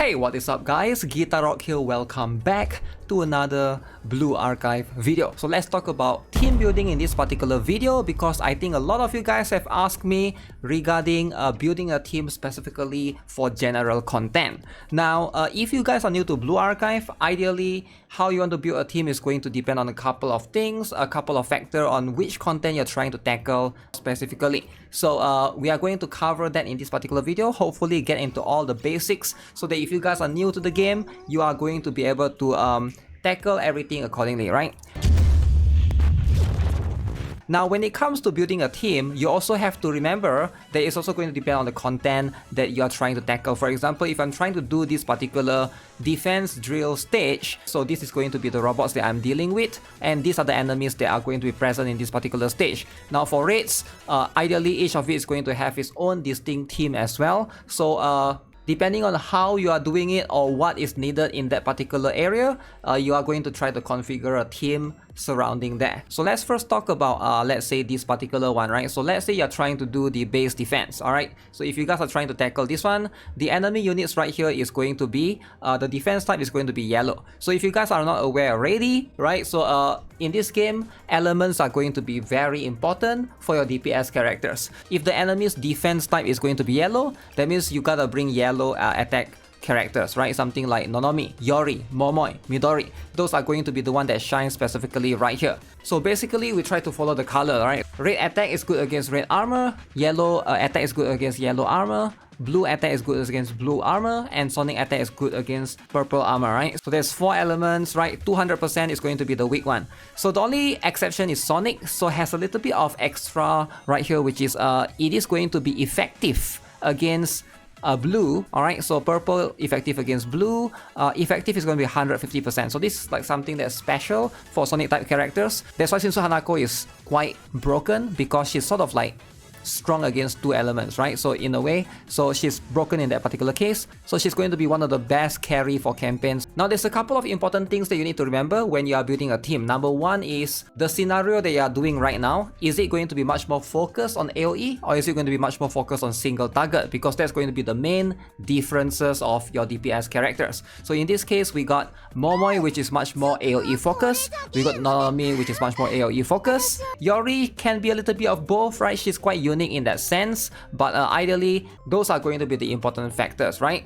Hey, what is up guys? Guitar Rock here, welcome back to another Blue Archive video. So let's talk about team building in this particular video because I think a lot of you guys have asked me regarding building a team specifically for general content. Now, if you guys are new to Blue Archive, ideally how you want to build a team is going to depend on a couple of things, a couple of factors on which content you're trying to tackle specifically. So we are going to cover that in this particular video, hopefully get into all the basics so that if you guys are new to the game, you are going to be able to tackle everything accordingly, right? Now, when it comes to building a team, you also have to remember that it's also going to depend on the content that you are trying to tackle. For example, if I'm trying to do this particular defense drill stage, so this is going to be the robots that I'm dealing with, and these are the enemies that are going to be present in this particular stage. Now, for raids, ideally each of it is going to have its own distinct team as well. So depending on how you are doing it or what is needed in that particular area, you are going to try to configure a team surrounding that. So let's first talk about let's say this particular one, right? So let's say you're trying to do the base defense, all right? So if you guys are trying to tackle this one, the enemy units right here is going to be the defense type is going to be yellow. So if you guys are not aware already, right? So in this game, elements are going to be very important for your DPS characters. If the enemy's defense type is going to be yellow, that means you gotta bring yellow attack characters, right? Something like Nonomi, Yori, Momoi, Midori. Those are going to be the one that shine specifically right here. So basically, we try to follow the color, right? Red attack is good against red armor, yellow attack is good against yellow armor, blue attack is good against blue armor, and sonic attack is good against purple armor, right? So there's 4 elements, right? 200% is going to be the weak one. So the only exception is sonic, so has a little bit of extra right here, which is it is going to be effective against blue, alright, so purple effective against blue, effective is going to be 150%. So this is like something that's special for Sonic type characters. That's why Shinsu Hanako is quite broken, because she's sort of like strong against 2 elements, right? So in a way, so she's broken in that particular case. So she's going to be one of the best carry for campaigns. Now there's a couple of important things that you need to remember when you are building a team. Number one is the scenario that you are doing right now. Is it going to be much more focused on AoE, or is it going to be much more focused on single target? Because that's going to be the main differences of your DPS characters. So in this case, we got Momoi, which is much more AoE focused. We got Nonomi, which is much more AoE focused. Yori can be a little bit of both, right? She's quite unique in that sense, but ideally those are going to be the important factors, right?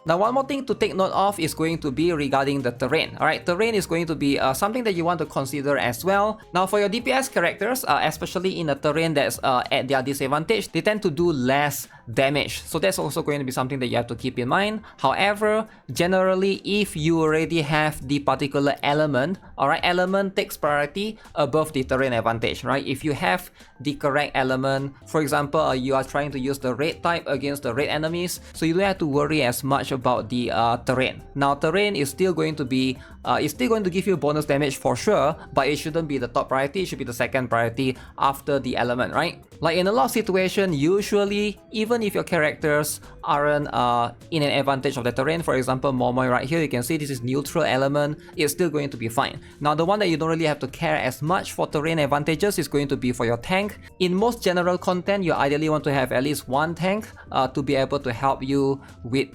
Now, one more thing to take note of is going to be regarding the terrain. Alright, terrain is going to be something that you want to consider as well. Now, for your DPS characters, especially in a terrain that's at their disadvantage, they tend to do less damage. So that's also going to be something that you have to keep in mind. However, generally, if you already have the particular element, alright, element takes priority above the terrain advantage, right? If you have the correct element, for example, you are trying to use the red type against the red enemies, so you don't have to worry as much about the terrain. Now, terrain is still going to be it's still going to give you bonus damage for sure, but it shouldn't be the top priority. It should be the second priority after the element, right? Like in a lot of situations, usually even if your characters aren't in an advantage of the terrain, for example Momoi right here, you can see this is neutral element, it's still going to be fine. Now, the one that you don't really have to care as much for terrain advantages is going to be for your tank. In most general content, you ideally want to have at least one tank to be able to help you with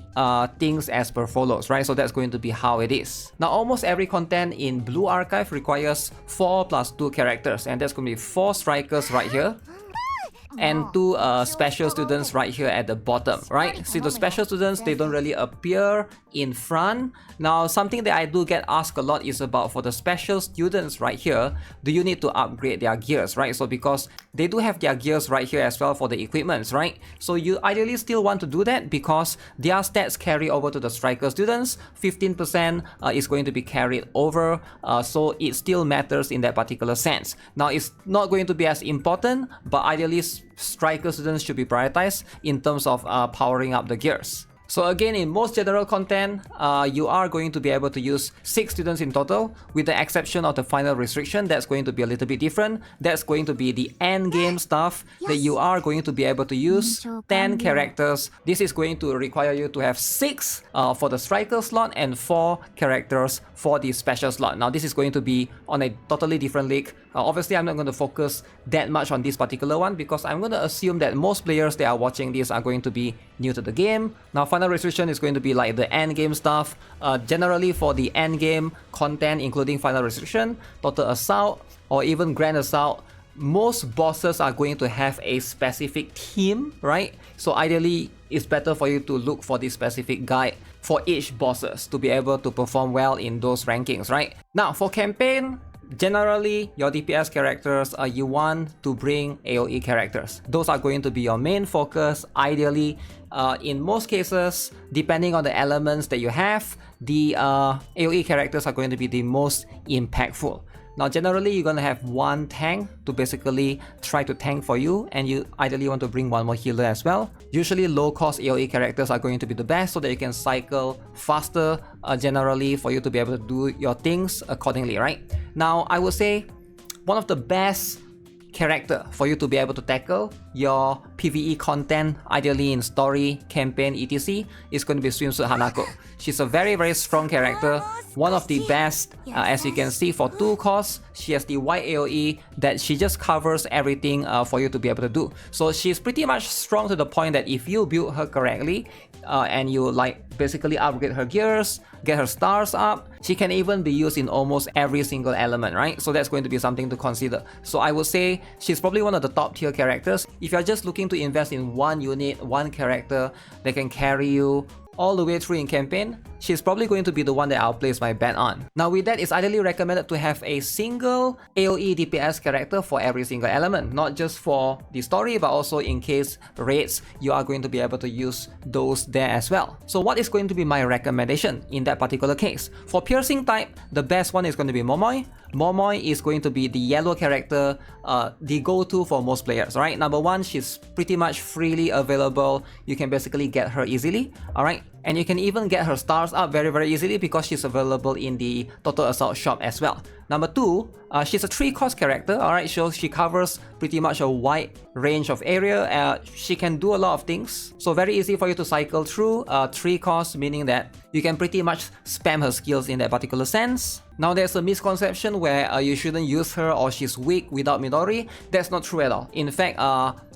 things as per follows, right? So that's going to be how it is. Now, almost every content in Blue Archive requires 4 plus 2 characters, and that's going to be 4 strikers right here and 2 special students right here at the bottom, right? See, the special students, they don't really appear in front. Now, something that I do get asked a lot is about for the special students right here, do you need to upgrade their gears, right? So because they do have their gears right here as well for the equipments, right? So you ideally still want to do that because their stats carry over to the striker students. 15% is going to be carried over, so it still matters in that particular sense. Now, it's not going to be as important, but ideally striker students should be prioritized in terms of powering up the gears. So again, in most general content, you are going to be able to use 6 students in total, with the exception of the final restriction. That's going to be a little bit different. That's going to be the end game stuff that you are going to be able to use 10 characters. This is going to require you to have 6 for the striker slot and 4 characters for the special slot. Now, this is going to be on a totally different league Obviously, I'm not going to focus that much on this particular one because I'm going to assume that most players that are watching this are going to be new to the game. Now, final restriction is going to be like the end game stuff. Generally, for the end game content, including final restriction, total assault, or even grand assault, most bosses are going to have a specific theme, right? So ideally, it's better for you to look for this specific guide for each bosses to be able to perform well in those rankings, right? Now, for campaign, generally, your DPS characters, you want to bring AoE characters. Those are going to be your main focus. Ideally, in most cases, depending on the elements that you have, the AoE characters are going to be the most impactful. Now, generally, you're going to have one tank to basically try to tank for you, and you ideally want to bring one more healer as well. Usually, low-cost AoE characters are going to be the best so that you can cycle faster, generally, for you to be able to do your things accordingly, right? Now, I would say one of the best character for you to be able to tackle your PvE content, ideally in story, campaign, etc., is going to be Swimsuit Hanako. She's a very, very strong character, one of the best, as you can see, for 2 costs. She has the wide AoE that she just covers everything for you to be able to do. So she's pretty much strong to the point that if you build her correctly, and you like basically upgrade her gears, get her stars up, she can even be used in almost every single element, right? So that's going to be something to consider. So I would say she's probably one of the top tier characters. If you're just looking to invest in one unit, one character that can carry you all the way through in campaign, she's probably going to be the one that I'll place my bet on. Now with that, it's ideally recommended to have a single AoE DPS character for every single element, not just for the story, but also in case raids, you are going to be able to use those there as well. So what is going to be my recommendation in that particular case? For piercing type, the best one is going to be Momoi. Momoi is going to be the yellow character, the go-to for most players, right? Number one, she's pretty much freely available. You can basically get her easily, alright? And you can even get her stars up very, very easily because she's available in the Total Assault shop as well. Number two, she's a 3-cost character, alright, so she covers pretty much a wide range of area. She can do a lot of things, so very easy for you to cycle through. 3 costs, meaning that you can pretty much spam her skills in that particular sense. Now there's a misconception where you shouldn't use her or she's weak without Midori. That's not true at all. In fact,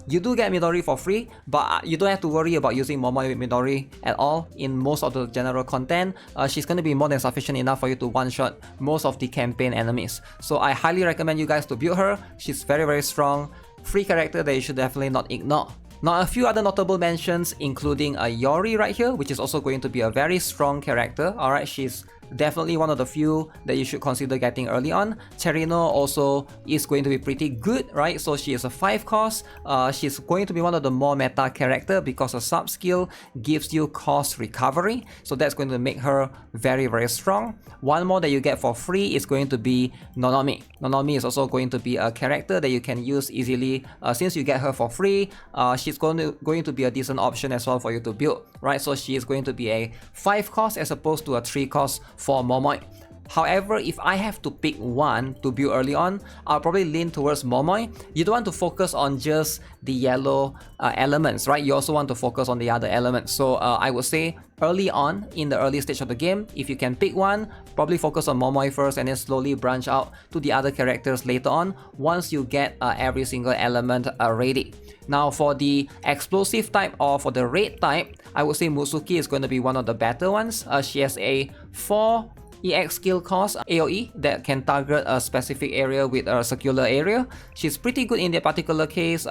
you do get Midori for free, but you don't have to worry about using Momoi with Midori at all in most of the general content. She's going to be more than sufficient enough for you to one-shot most of the campaign enemies. So I highly recommend you guys to build her. She's very, very strong, free character that you should definitely not ignore. Now a few other notable mentions, including Yori right here, which is also going to be a very strong character. Alright, she's definitely one of the few that you should consider getting early on. Terino also is going to be pretty good, right? So she is a 5 cost. She's going to be one of the more meta character because her sub skill gives you cost recovery. So that's going to make her very, very strong. One more that you get for free is going to be Nonomi. Nonomi is also going to be a character that you can use easily. Since you get her for free, she's going to be a decent option as well for you to build, right? So she is going to be a 5 cost as opposed to a 3 cost for Momoi. However, if I have to pick one to build early on, I'll probably lean towards Momoi. You don't want to focus on just the yellow elements, right? You also want to focus on the other elements. So I would say early on, in the early stage of the game, if you can pick one, probably focus on Momoi first and then slowly branch out to the other characters later on once you get every single element ready. Now for the explosive type or for the raid type, I would say Mutsuki is going to be one of the better ones. She has a 4 EX skill cost AoE that can target a specific area with a circular area. She's pretty good in that particular case.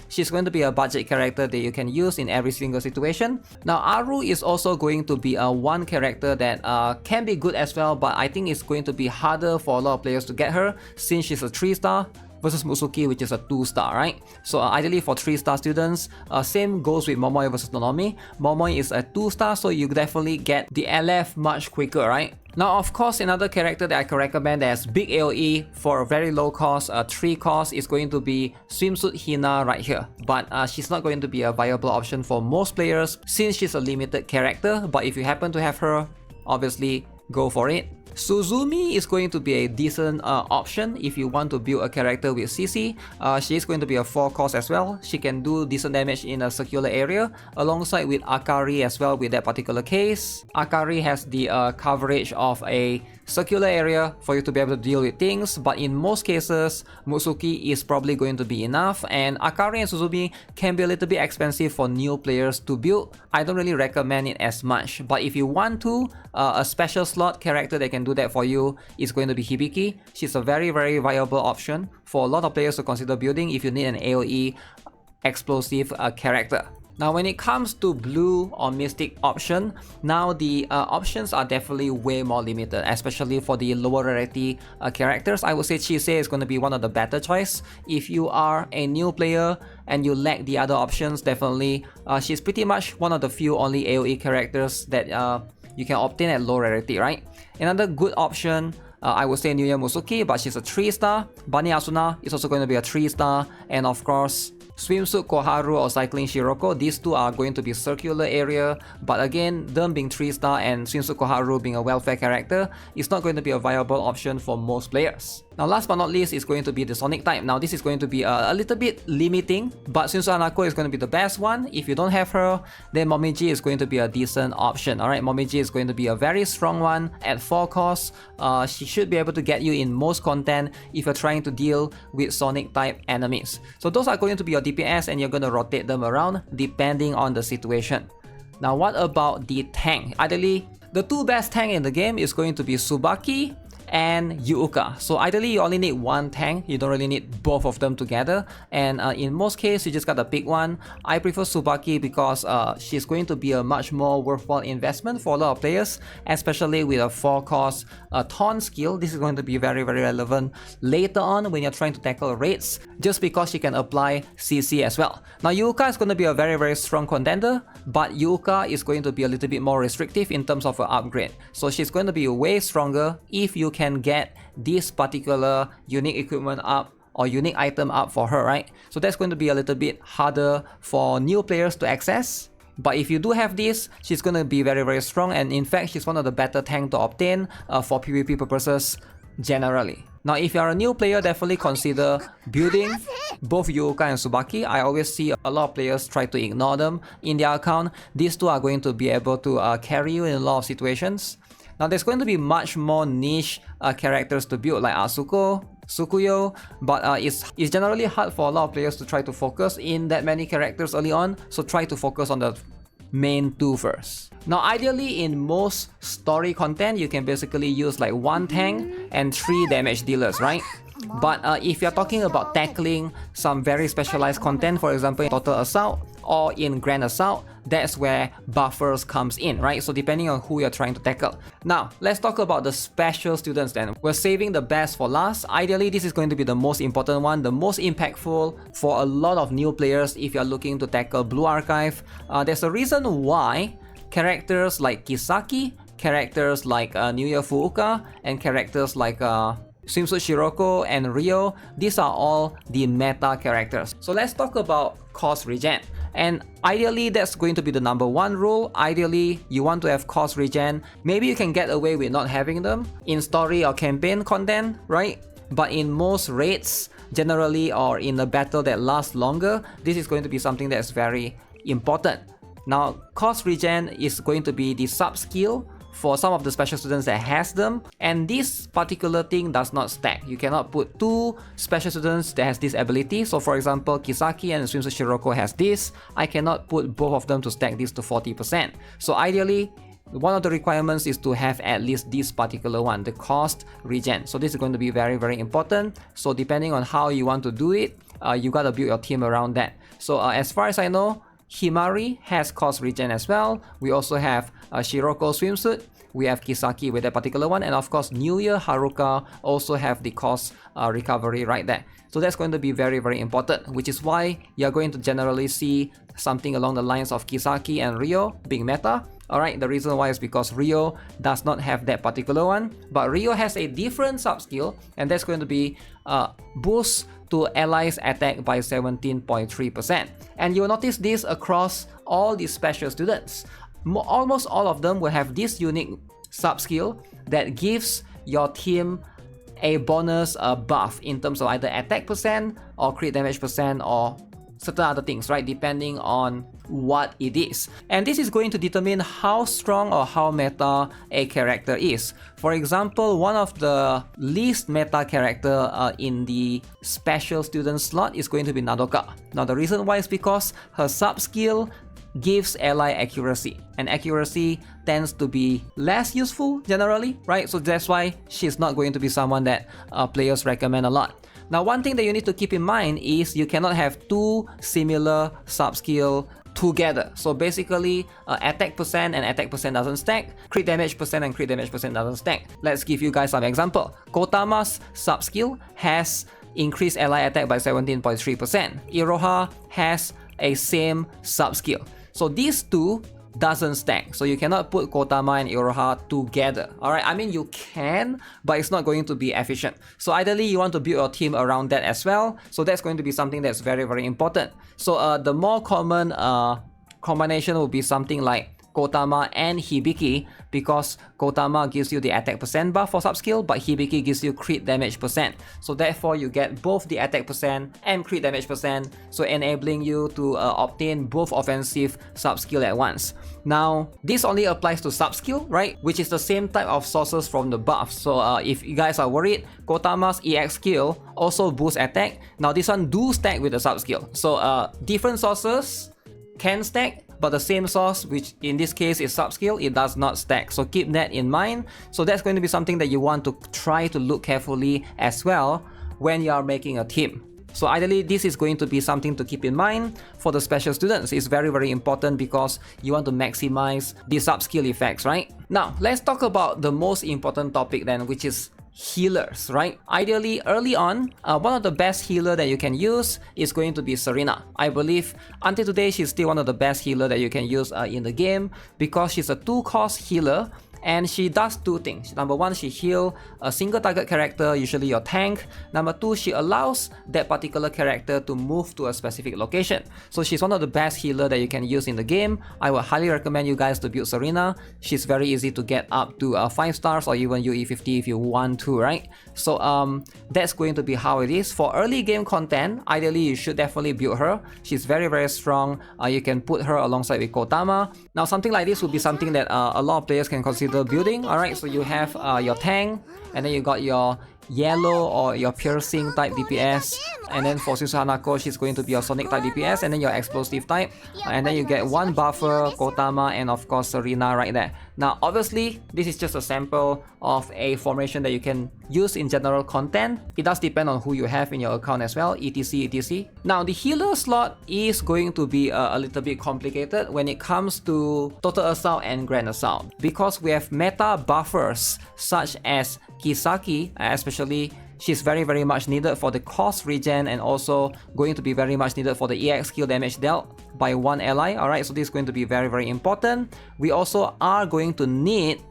She's going to be a budget character that you can use in every single situation. Now Aru is also going to be a one character that can be good as well, but I think it's going to be harder for a lot of players to get her since she's a 3-star versus Mutsuki, which is a 2-star, right? So ideally for 3-star students, same goes with Momoi versus Nonomi. Momoi is a 2-star, so you definitely get the LF much quicker, right? Now, of course, another character that I can recommend that has big AoE for a very low cost, 3 cost, is going to be Swimsuit Hina right here. But she's not going to be a viable option for most players since she's a limited character. But if you happen to have her, obviously go for it. Suzumi is going to be a decent option if you want to build a character with CC. She is going to be a 4 cost as well. She can do decent damage in a circular area alongside with Akari as well with that particular case. Akari has the coverage of a circular area for you to be able to deal with things, but in most cases, Mutsuki is probably going to be enough, and Akari and Suzumi can be a little bit expensive for new players to build. I don't really recommend it as much, but if you want to, a special slot character that can do that for you is going to be Hibiki. She's a very viable option for a lot of players to consider building if you need an AoE explosive character. Now when it comes to blue or mystic option, now the options are definitely way more limited, especially for the lower rarity characters. I would say Chise is going to be one of the better choice. If you are a new player and you lack the other options, definitely she's pretty much one of the few only AoE characters that you can obtain at low rarity, right? Another good option, I would say Nuya Musuki, but she's a 3-star. Bani Asuna is also going to be a 3-star, and of course Swimsuit Koharu or Cycling Shiroko, these two are going to be circular area, but again, them being 3-star and Swimsuit Koharu being a welfare character, it's not going to be a viable option for most players. Now last but not least is going to be the Sonic type. Now this is going to be a little bit limiting, but Swimsuit Hanako is going to be the best one. If you don't have her, then Momiji is going to be a decent option. Alright, Momiji is going to be a very strong one at 4 costs. She should be able to get you in most content if you're trying to deal with Sonic type enemies. So those are going to be your DPS, and you're going to rotate them around depending on the situation. Now what about the tank? Ideally, the two best tank in the game is going to be Tsubaki and Yuuka. So ideally you only need one tank, you don't really need both of them together, and in most cases you just gotta pick one. I prefer Tsubaki because she's going to be a much more worthwhile investment for a lot of players, especially with a 4-cost taunt skill. This is going to be very relevant later on when you're trying to tackle raids, just because she can apply CC as well. Now Yuuka is going to be a very strong contender, but Yuuka is going to be a little bit more restrictive in terms of her upgrade. So she's going to be way stronger if you can get this particular unique equipment up or unique item up for her, right? So that's going to be a little bit harder for new players to access. But if you do have this, she's going to be very strong, and in fact she's one of the better tank to obtain for PvP purposes generally. Now if you're a new player, definitely consider building both Yuuka and Tsubaki. I always see a lot of players try to ignore them in their account. These two are going to be able to carry you in a lot of situations. Now there's going to be much more niche characters to build, like Asuko, Sukuyo, but it's generally hard for a lot of players to try to focus in that many characters early on, so try to focus on the main two first. Now ideally in most story content, you can basically use like 1 tank and 3 damage dealers, right? But if you're talking about tackling some very specialized content, for example in Total Assault or in Grand Assault, that's where buffers comes in, right? So depending on who you're trying to tackle. Now let's talk about the special students then. We're saving the best for last. Ideally this is going to be the most important one, the most impactful for a lot of new players if you're looking to tackle Blue Archive. There's a reason why characters like Kisaki, characters like Nuya Fuuka, and characters like Swimsuit Shiroko and Ryo, these are all the meta characters. So let's talk about cost regen. And ideally that's going to be the #1 rule. Ideally you want to have cost regen. Maybe you can get away with not having them in story or campaign content, right? But in most raids generally, or in a battle that lasts longer, this is going to be something that's very important. Now cost regen is going to be the sub skill for some of the special students that has them, and this particular thing does not stack. You cannot put 2 special students that has this ability. So for example, Kisaki and Swimsuit Shiroko has this. I cannot put both of them to stack this to 40%. So ideally, one of the requirements is to have at least this particular one, the cost regen. So this is going to be very important. So depending on how you want to do it, you gotta build your team around that. So as far as I know, Himari has cost regen as well. We also have Shiroko Swimsuit. We have Kisaki with that particular one, and of course Nuya Haruka also have the cost recovery right there. So that's going to be very important, which is why you're going to generally see something along the lines of Kisaki and Ryo being meta. Alright, the reason why is because Ryo does not have that particular one, but Ryo has a different sub skill, and that's going to be boost to allies attack by 17.3%. And you'll notice this across all these special students. Almost all of them will have this unique sub skill that gives your team a bonus buff in terms of either attack percent or crit damage percent or certain other things, right? Depending on what it is. And this is going to determine how strong or how meta a character is. For example, one of the least meta character in the special student slot is going to be Nadoka. Now the reason why is because her sub-skill gives ally accuracy, and accuracy tends to be less useful generally, right? So that's why she's not going to be someone that players recommend a lot. Now one thing that you need to keep in mind is you cannot have two similar sub-skill together. So basically attack percent and attack percent doesn't stack, crit damage percent and crit damage percent doesn't stack. Let's give you guys some example. Kotama's sub-skill has increased ally attack by 17.3%. Iroha has a same sub-skill. So these two doesn't stack. So you cannot put Kotama and Iroha together. Alright, I mean you can, but it's not going to be efficient. So ideally you want to build your team around that as well. So that's going to be something that's very, very important. So the more common combination will be something like Kotama and Hibiki, because Kotama gives you the attack percent buff for sub-skill, but Hibiki gives you crit damage percent. So therefore you get both the attack percent and crit damage percent, so enabling you to obtain both offensive sub-skill at once. Now this only applies to sub-skill, right, which is the same type of sources from the buff. So if you guys are worried, Kotama's EX skill also boosts attack. Now this one do stack with the sub-skill. So different sources can stack, but the same source, which in this case is sub-skill, it does not stack. So keep that in mind. So that's going to be something that you want to try to look carefully as well when you are making a team. So ideally, this is going to be something to keep in mind for the special students. It's very, very important because you want to maximize the sub-skill effects, right? Now, let's talk about the most important topic then, which is healers, right? Ideally, early on, one of the best healer that you can use is going to be Serena. I believe until today, she's still one of the best healer that you can use in the game because she's a 2-cost healer. And she does two things. Number one, she heals a single target character, usually your tank. Number two, she allows that particular character to move to a specific location. So she's one of the best healer that you can use in the game. I would highly recommend you guys to build Serena. She's very easy to get up to 5 stars or even UE50 if you want to, right? So that's going to be how it is. For early game content, ideally you should definitely build her. She's very, very strong. You can put her alongside with Kotama. Now something like this would be something that a lot of players can consider building. Alright, so you have your tank, and then you got your yellow or your piercing type DPS, and then for Suzu Hanako, she's going to be your sonic type DPS, and then your explosive type, and then you get one buffer, Kotama, and of course Serena right there. Now obviously this is just a sample of a formation that you can use in general content. It does depend on who you have in your account as well, etc etc. Now the healer slot is going to be a little bit complicated when it comes to Total Assault and Grand Assault, because we have meta buffers such as Kisaki, especially she's very, very much needed for the cost regen, and also going to be very much needed for the EX skill damage dealt by one ally. Alright, so this is going to be very, very important. We also are going to need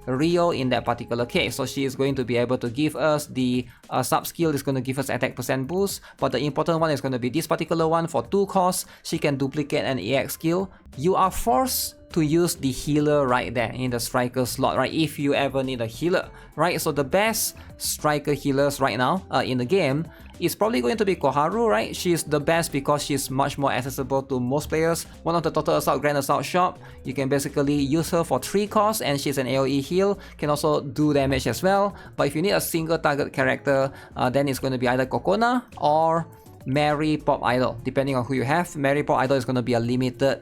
Rio in that particular case. So she is going to be able to give us the sub-skill, is going to give us attack percent boost, but the important one is going to be this particular one. For 2 costs, she can duplicate an EX skill. You are forced to use the healer right there in the striker slot, right, if you ever need a healer, right? So the best striker healers right now in the game is probably going to be Koharu, right? She's the best because she's much more accessible to most players. One of the Total Assault Grand Assault shop, you can basically use her for 3 costs, and she's an AoE heal, can also do damage as well. But if you need a single target character, then it's going to be either Kokona or Mary Pop Idol, depending on who you have. Mary Pop Idol is going to be a limited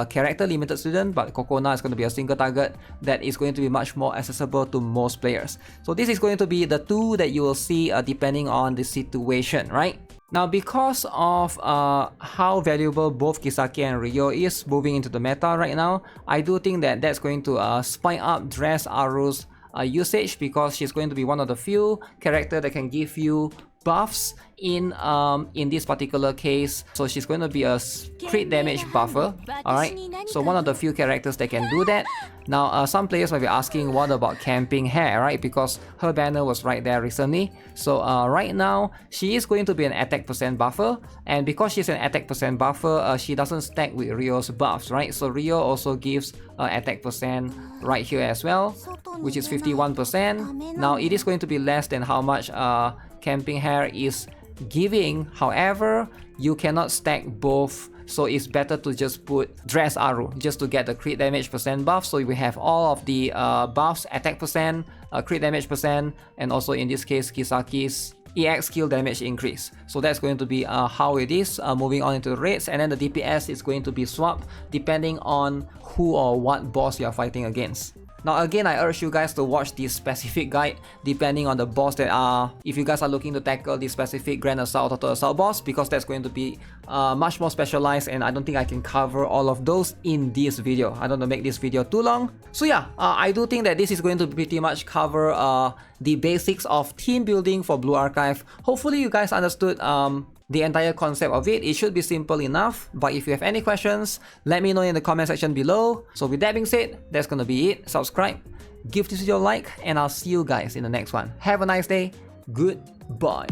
character, limited student, but Kokona is going to be a single target that is going to be much more accessible to most players. So this is going to be the 2 that you will see depending on the situation, right? Now, because of how valuable both Kisaki and Ryo is moving into the meta right now, I do think that that's going to spike up Dress Aru's usage, because she's going to be one of the few characters that can give you buffs in this particular case. So she's going to be a crit damage buffer. Alright, so one of the few characters that can do that. Now some players might be asking, what about Camping Hair, right? Because her banner was right there recently. So right now she is going to be an attack percent buffer, and because she's an attack percent buffer, she doesn't stack with Ryo's buffs, right? So Ryo also gives attack percent right here as well, which is 51%. Now it is going to be less than how much Camping Hair is giving. However, you cannot stack both so it's better to just put Dress Aru just to get the crit damage percent buff. So we have all of the buffs, attack percent, crit damage percent, and also in this case Kisaki's EX skill damage increase. So that's going to be how it is. Moving on into the raids, and then the DPS is going to be swapped depending on who or what boss you are fighting against. Now again, I urge you guys to watch this specific guide depending on the boss that if you guys are looking to tackle the specific Grand Assault or Total Assault boss, because that's going to be much more specialized, and I don't think I can cover all of those in this video. I don't want to make this video too long. So yeah, I do think that this is going to pretty much cover the basics of team building for Blue Archive. Hopefully you guys understood the entire concept of it. It should be simple enough, but if you have any questions, let me know in the comment section below. So with that being said, that's gonna be it. Subscribe, give this video a like, and I'll see you guys in the next one. Have a nice day. Goodbye.